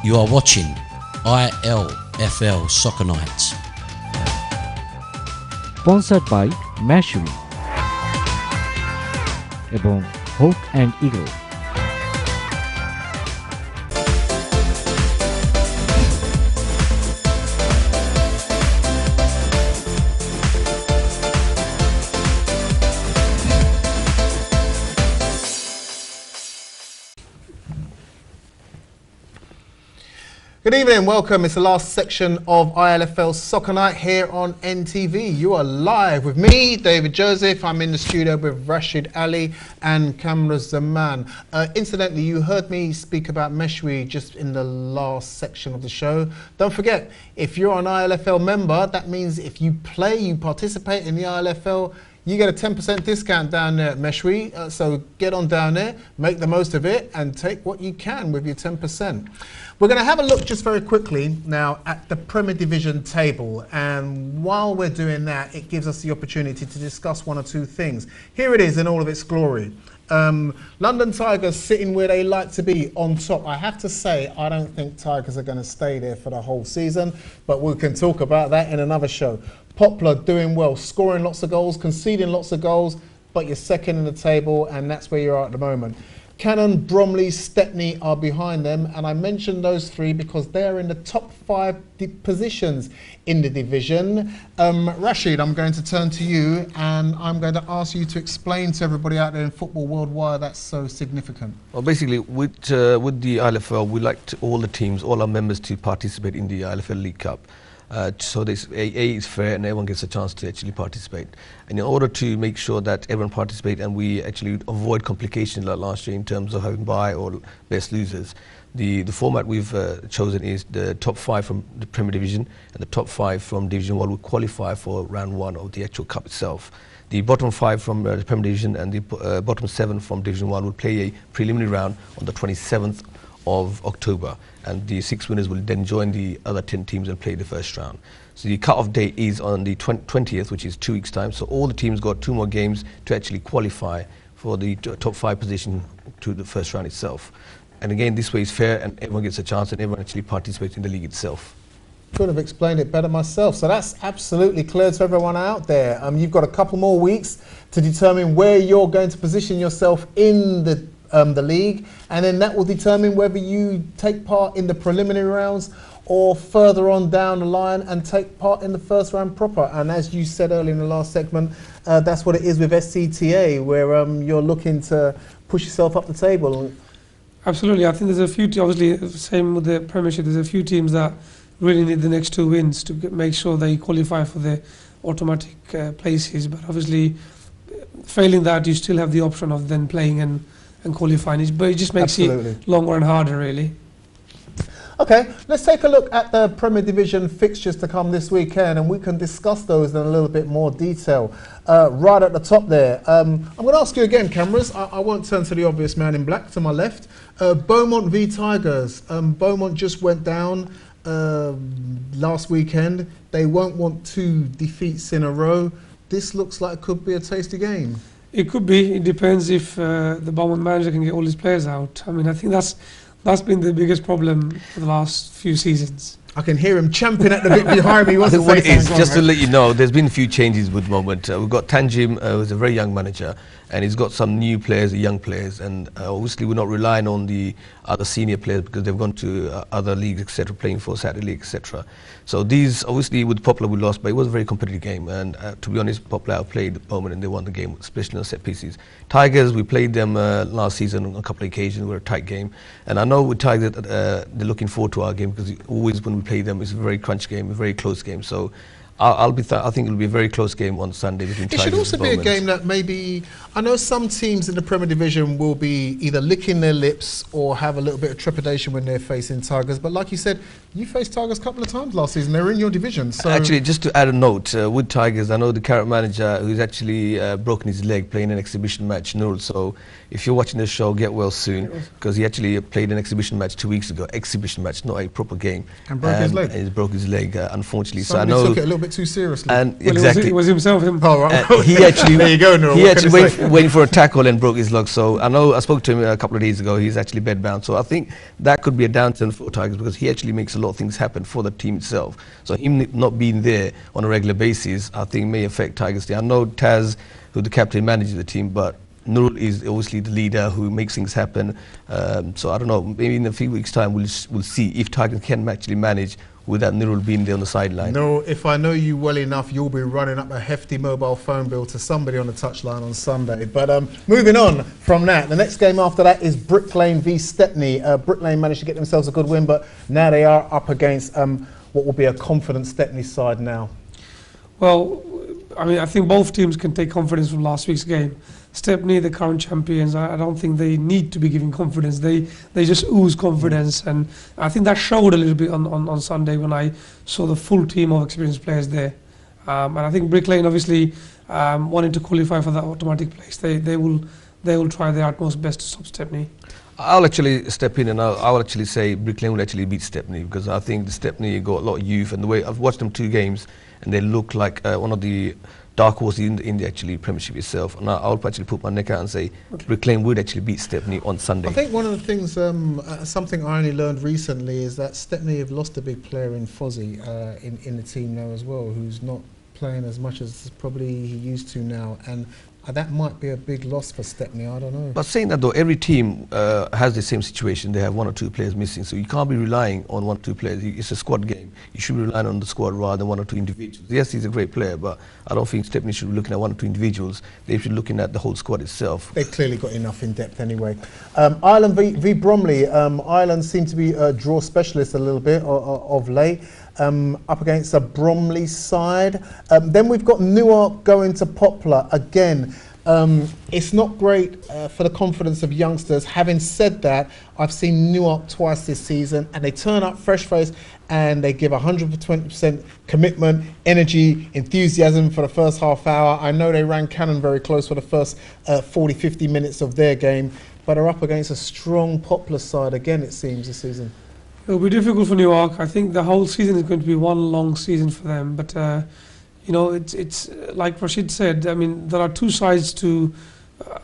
You are watching ILFL Soccer Nights. Sponsored by Mashuri এবং Hawk and Eagle. Good evening and welcome. It's the last section of ILFL Soccer Night here on NTV. You are live with me, David Joseph. I'm in the studio with Rashid Ali and Kamra Zaman. Incidentally, you heard me speak about Meshwi just in the last section of the show. Don't forget, if you're an ILFL member, that means if you play, you participate in the ILFL, you get a 10% discount down there at Meshwi. So get on down there, make the most of it, and take what you can with your 10%. We're going to have a look just very quickly now at the Premier Division table, and while we're doing that, it gives us the opportunity to discuss one or two things. Here it is in all of its glory. London Tigers sitting where they like to be on top. I have to say, I don't think Tigers are going to stay there for the whole season, but we can talk about that in another show. Poplar doing well, scoring lots of goals, conceding lots of goals, but you're second in the table, and that's where you are at the moment. Cannon, Bromley, Stepney are behind them, and I mentioned those three because they're in the top 5 positions in the division. Rashid, I'm going to turn to you, and I'm going to ask you to explain to everybody out there in football world why that's so significant. Well, basically, with the ILFL, we like all the teams, all our members to participate in the ILFL League Cup. So this A is fair and everyone gets a chance to actually participate. And in order to make sure that everyone participates and we actually avoid complications like last year in terms of having bye or best losers, the format we've chosen is the top 5 from the Premier Division and the top 5 from Division 1 will qualify for round 1 of the actual cup itself. The bottom 5 from the Premier Division and the bottom 7 from Division 1 will play a preliminary round on the 27th of October, and the 6 winners will then join the other 10 teams and play the first round. So the cut-off date is on the 20th, which is 2 weeks' time. So all the teams got 2 more games to actually qualify for the top 5 position to the first round itself. And again, this way is fair, and everyone gets a chance, and everyone actually participates in the league itself. Could have explained it better myself. So that's absolutely clear to everyone out there. You've got a couple more weeks to determine where you're going to position yourself in the league, and then that will determine whether you take part in the preliminary rounds or further on down the line and take part in the first round proper. And as you said earlier in the last segment, that's what it is with SCTA, where you're looking to push yourself up the table. Absolutely. I think there's a few, obviously, same with the Premiership, there's a few teams that really need the next 2 wins to make sure they qualify for the automatic places. But obviously, failing that, you still have the option of then playing and qualifying, but it just makes it longer and harder, really. Okay, let's take a look at the Premier Division fixtures to come this weekend, and we can discuss those in a little bit more detail. Right at the top there, I'm going to ask you again, cameras. I won't turn to the obvious man in black to my left. Beaumont v Tigers. Beaumont just went down last weekend. They won't want 2 defeats in a row. This looks like it could be a tasty game. It could be. It depends if the Beaumont manager can get all his players out. I mean, I think that's been the biggest problem for the last few seasons. I can hear him champing at the bit behind me. I think what it is, just to let you know, there's been a few changes with Moment. We've got Tanjim, who's a very young manager, and he's got some new players, young players, and obviously we're not relying on the other senior players because they've gone to other leagues, etc., playing for Saturday League, etc. So these, obviously with Poplar we lost, but it was a very competitive game, and to be honest, Poplar outplayed Bowman and they won the game, especially on set pieces. Tigers, we played them last season on a couple of occasions. We were a tight game, and I know with Tigers they're looking forward to our game because always when we play them it's a very crunch game, a very close game. So I think it'll be a very close game on Sunday between Tigers and Bowman. It should also be a game that maybe, I know some teams in the Premier Division will be either licking their lips or have a little bit of trepidation when they're facing Tigers. But like you said, you faced Tigers a couple of times last season. They're in your division. So actually, just to add a note, with Tigers, I know the current manager who's actually broken his leg playing an exhibition match, Nurul. So if you're watching this show, get well soon, because he actually played an exhibition match 2 weeks ago. Exhibition match, not a proper game. And broke his leg. He broke his leg, unfortunately. Somebody took it a little bit bit too seriously. And Well, exactly. it was himself. Oh, right. He actually, there you go, Noor. he What actually can I say? went for a tackle and broke his leg. So I know I spoke to him a couple of days ago. He's actually bedbound. So I think that could be a downturn for Tigers because he actually makes a lot of things happen for the team itself. So him not being there on a regular basis, I think may affect Tigers. I know Taz, who the captain, manages the team, but Nurul is obviously the leader who makes things happen. So I don't know. Maybe in a few weeks' time, we'll see if Tigers can actually manage without Nurul being there on the sideline. No, if I know you well enough, you'll be running up a hefty mobile phone bill to somebody on the touchline on Sunday. But moving on from that, the next game after that is Brick Lane v Stepney. Brick Lane managed to get themselves a good win, but now they are up against what will be a confident Stepney side now. Well, I mean, I think both teams can take confidence from last week's game. Stepney, the current champions, I don't think they need to be giving confidence. They just ooze confidence, and I think that showed a little bit on Sunday when I saw the full team of experienced players there. And I think Brick Lane obviously wanting to qualify for that automatic place. They will try their utmost best to stop Stepney. I'll actually step in and I'll actually say Brick Lane will actually beat Stepney because I think the Stepney got a lot of youth, and the way I've watched them 2 games and they look like one of the dark horse in the actually Premiership itself, and I'll actually put my neck out and say Brick Lane would actually beat Stepney on Sunday. I think one of the things, something I only learned recently, is that Stepney have lost a big player in Fozzie in the team now as well, who's not playing as much as probably he used to now, and that might be a big loss for Stepney. I don't know. But saying that though, every team has the same situation. They have 1 or 2 players missing, so you can't be relying on 1 or 2 players. It's a squad game. You should be relying on the squad rather than 1 or 2 individuals. Yes, he's a great player, but I don't think Stepney should be looking at 1 or 2 individuals. They should be looking at the whole squad itself. They've clearly got enough in depth anyway. Ireland v Bromley. Ireland seem to be draw specialists a little bit of late. Up against a Bromley side. Then we've got Newark going to Poplar again. It's not great for the confidence of youngsters. Having said that, I've seen Newark twice this season, and they turn up fresh-faced and they give 120% commitment, energy, enthusiasm for the first half hour. I know they ran Cannon very close for the first 40-50 minutes of their game, but are up against a strong Poplar side again, it seems, this season. It'll be difficult for Newark. I think the whole season is going to be one long season for them. But you know, it's like Rashid said. I mean, there are 2 sides to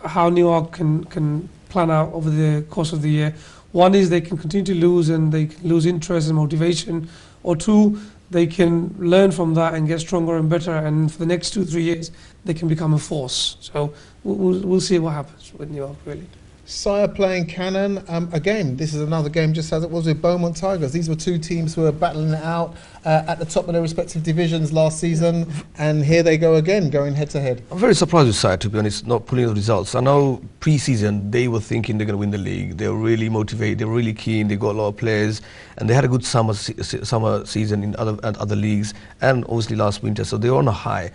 how Newark can plan out over the course of the year. One is they can continue to lose and they can lose interest and motivation, or 2, they can learn from that and get stronger and better. And for the next 2-3 years, they can become a force. So we'll see what happens with Newark, really. Sire playing Cannon. Again, this is another game just as it was with Beaumont Tigers. These were 2 teams who were battling it out at the top of their respective divisions last season, and here they go again, going head to head. I'm very surprised with Sire, to be honest, not pulling the results. I know pre-season they were thinking they're going to win the league. They were really motivated, they were really keen, they got a lot of players, and they had a good summer season in other leagues, and obviously last winter, so they were on a high.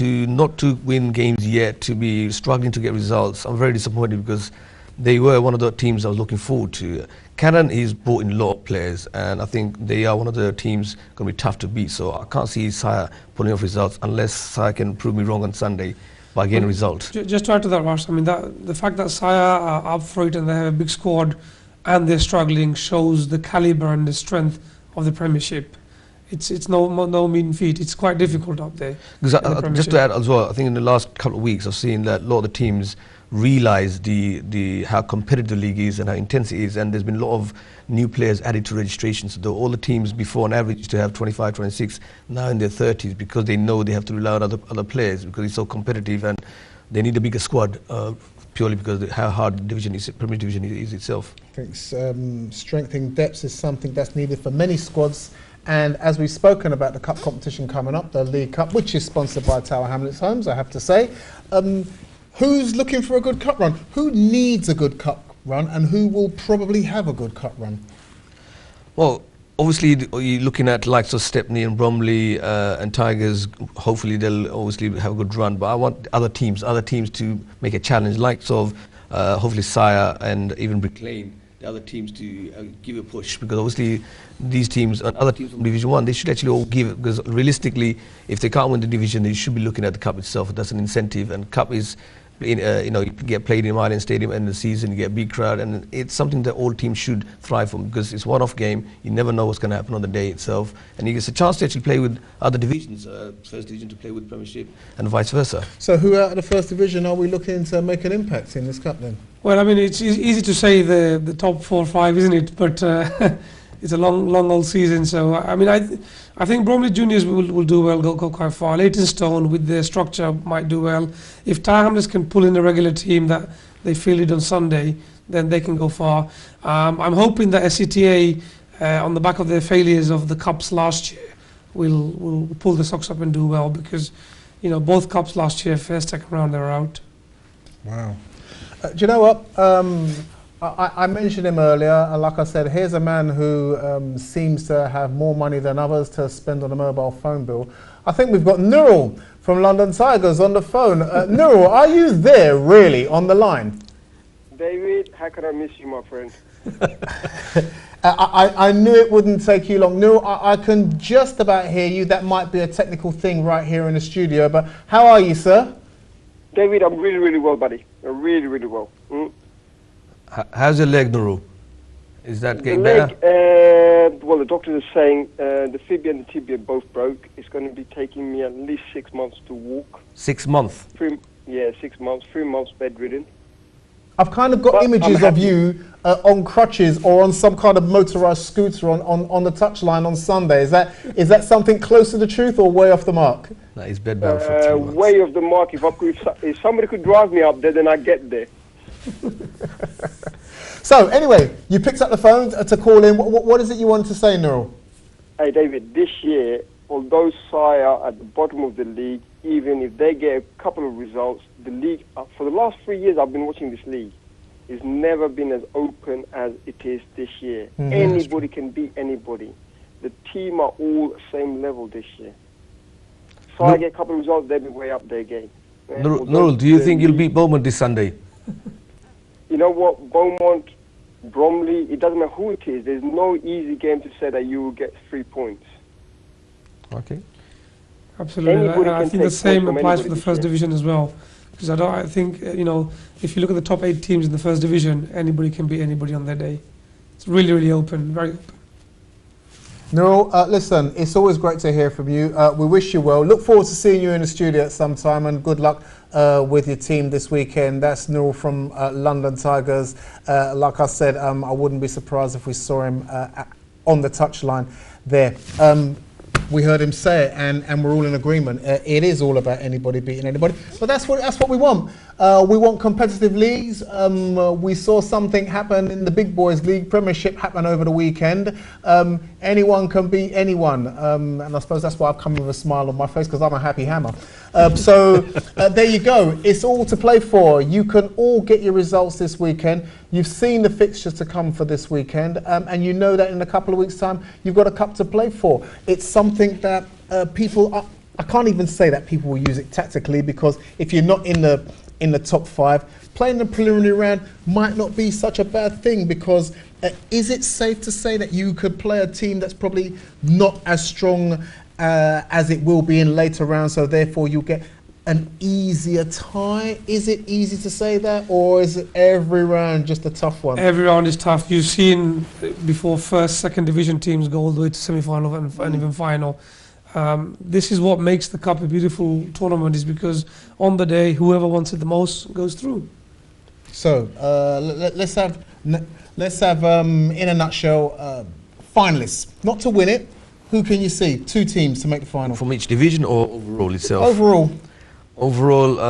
Not to win games yet, to be struggling to get results, I'm very disappointed because they were one of the teams I was looking forward to. Cannon is brought in a lot of players, and I think they are one of the teams going to be tough to beat. So I can't see Sire pulling off results unless Sire can prove me wrong on Sunday by getting a result. Just to add to that, Rash, I mean, the fact that Sire are up for it and they have a big squad and they're struggling shows the calibre and the strength of the Premiership. It's no mean feat. It's quite difficult up there. Just to add as well, I think in the last couple of weeks I've seen that a lot of the teams realise how competitive the league is and how intense it is, and there's been a lot of new players added to registrations. So all the teams before on average used to have 25, 26, now in their 30s, because they know they have to rely on other players because it's so competitive, and they need a bigger squad purely because how hard the Premier Division is itself. I think strengthening depth is something that's needed for many squads. And as we've spoken about the cup competition coming up, the League Cup, which is sponsored by Tower Hamlets Homes, I have to say, who's looking for a good cup run? Who needs a good cup run, and who will probably have a good cup run? Well, obviously you're looking at likes of Stepney and Bromley and Tigers. Hopefully they'll obviously have a good run, but I want other teams to make a challenge, likes of hopefully Sire and even Brick Lane, the other teams to give a push, because obviously these teams and other teams from Division 1, they should actually all give it, because realistically if they can't win the division they should be looking at the cup itself. That's an incentive, and cup is you get played in Ireland Stadium end of the season, you get a big crowd, and it's something that all teams should thrive on because it's one-off game. You never know what's going to happen on the day itself, and you get a chance to actually play with other divisions, first division to play with Premiership, and vice versa. So who out of the first division are we looking to make an impact in this cup then? Well, I mean, it's easy to say the top 4 or 5, isn't it? But it's a long old season. So I mean, I think Bromley Juniors will do well, go quite far. Leytonstone with their structure might do well. If Tower Hamlets can pull in a regular team that they fielded on Sunday, then they can go far. I'm hoping that SCTA, on the back of their failures of the cups last year, will pull the socks up and do well because, you know, both cups last year, first, second round, they were out. Wow. Do you know what? I mentioned him earlier, and like I said, here's a man who seems to have more money than others to spend on a mobile phone bill. I think we've got Nurul from London Tigers on the phone. Nurul, are you there really on the line? David, how can I miss you, my friend? I knew it wouldn't take you long. Nurul, I can just about hear you. That might be a technical thing right here in the studio, but how are you, sir? David, I'm really, really well, buddy. I'm really, really well. How's your leg, Nurul? Is that getting leg, better? Well, the doctors are saying the fibia and the tibia both broke. It's going to be taking me at least 6 months to walk. 6 months? 6 months. 3 months bedridden. I've kind of got images of you on crutches or on some kind of motorised scooter on the touchline on Sunday. Is that something close to the truth or way off the mark? No, he's bedbound for 3 months. Way off the mark. If somebody could drive me up there, then I'd get there. So, anyway, you picked up the phone to call in. What is it you wanted to say, Nurul? Hey, David, this year, although Sire are at the bottom of the league, even if they get a couple of results, the league, for the last 3 years I've been watching this league, it's never been as open as it is this year. Mm-hmm. Anybody can beat anybody. The team are all same level this year. So I get a couple of results, they'll be way up their game. Nurul, do you think you'll beat Beaumont this Sunday? You know what, Beaumont, Bromley, it doesn't matter who it is. There's no easy game to say that you will get 3 points. Okay. Absolutely, I think the same applies for the first division as well. Because I think, you know, if you look at the top 8 teams in the first division, anybody can beat anybody on their day. It's really, really open, very open. Nurul, listen, it's always great to hear from you. We wish you well. Look forward to seeing you in the studio at some time, and good luck with your team this weekend. That's Nurul from London Tigers. Like I said, I wouldn't be surprised if we saw him on the touchline there. We heard him say it, and we're all in agreement. It is all about anybody beating anybody, but that's what we want. We want competitive leagues. We saw something happen in the Big Boys League Premiership happen over the weekend. Anyone can beat anyone, and I suppose that's why I've come with a smile on my face, because I'm a happy hammer. So there you go. It's all to play for. You can all get your results this weekend. You've seen the fixtures to come for this weekend, and you know that in a couple of weeks' time you've got a cup to play for. It's something that people are, I can't even say that people will use it tactically, because if you're not in the top 5, playing the preliminary round might not be such a bad thing, because is it safe to say that you could play a team that's probably not as strong as it will be in later rounds, so therefore you'll get an easier tie? Is it easy to say that, or is it every round just a tough one? Every round is tough. You've seen before first, second division teams go all the way to semi-final and even final. This is what makes the cup a beautiful tournament, is because on the day, whoever wants it the most goes through. So let's have in a nutshell, finalists. Not to win it. Who can you see? 2 teams to make the final. From each division or overall itself? Overall,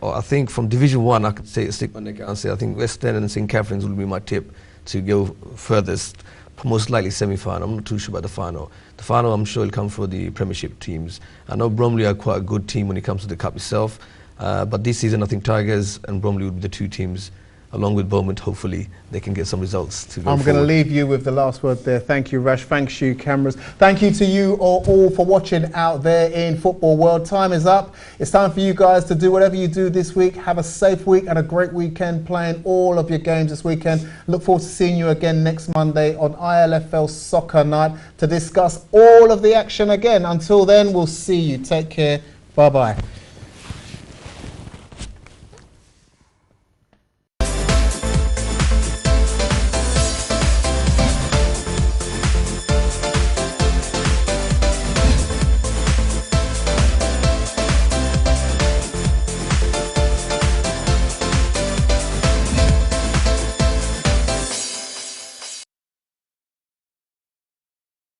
I think from Division 1, I could say, stick my neck out and say I think West End and St Catherine's will be my tip to go furthest, most likely semi-final. I'm not too sure about the final. The final, I'm sure, will come for the Premiership teams. I know Bromley are quite a good team when it comes to the cup itself, but this season I think Tigers and Bromley will be the 2 teams, along with Beaumont. Hopefully they can get some results to go I'm going to leave you with the last word there. Thank you, Rash. Thanks you, cameras. Thank you to you all for watching out there in football world. Time is up. It's time for you guys to do whatever you do this week. Have a safe week and a great weekend playing all of your games this weekend. Look forward to seeing you again next Monday on ILFL Soccer Night to discuss all of the action again. Until then, we'll see you. Take care. Bye-bye.